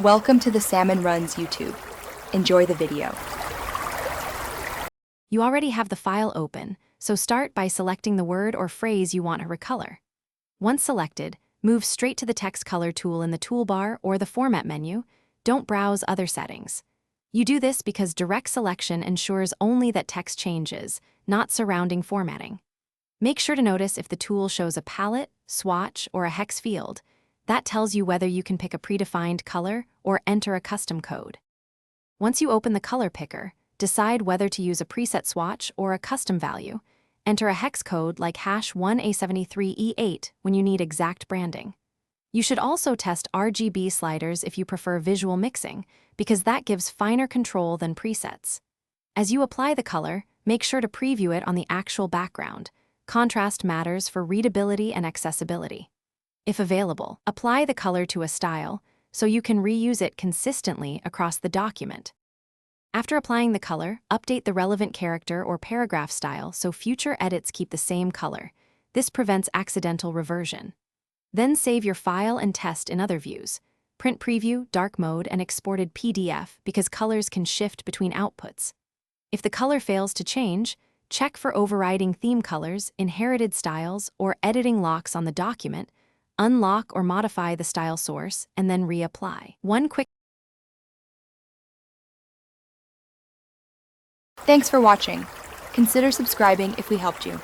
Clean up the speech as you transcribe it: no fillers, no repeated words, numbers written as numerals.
Welcome to the Salmon Runs YouTube. Enjoy the video. You already have the file open, so start by selecting the word or phrase you want to recolor. Once selected, move straight to the text color tool in the toolbar or the format menu. Don't browse other settings. You do this because direct selection ensures only that text changes, not surrounding formatting. Make sure to notice if the tool shows a palette, swatch, or a hex field. That tells you whether you can pick a predefined color or enter a custom code. Once you open the color picker, decide whether to use a preset swatch or a custom value. Enter a hex code like #1A73E8 when you need exact branding. You should also test RGB sliders if you prefer visual mixing, because that gives finer control than presets. As you apply the color, make sure to preview it on the actual background. Contrast matters for readability and accessibility. If available, apply the color to a style so you can reuse it consistently across the document. After applying the color, update the relevant character or paragraph style so future edits keep the same color. This prevents accidental reversion. Then save your file and test in other views. Print preview, dark mode, and exported PDF because colors can shift between outputs. If the color fails to change, check for overriding theme colors, inherited styles, or editing locks on the document. Unlock or modify the style source, and then reapply. Thanks for watching. Consider subscribing if we helped you.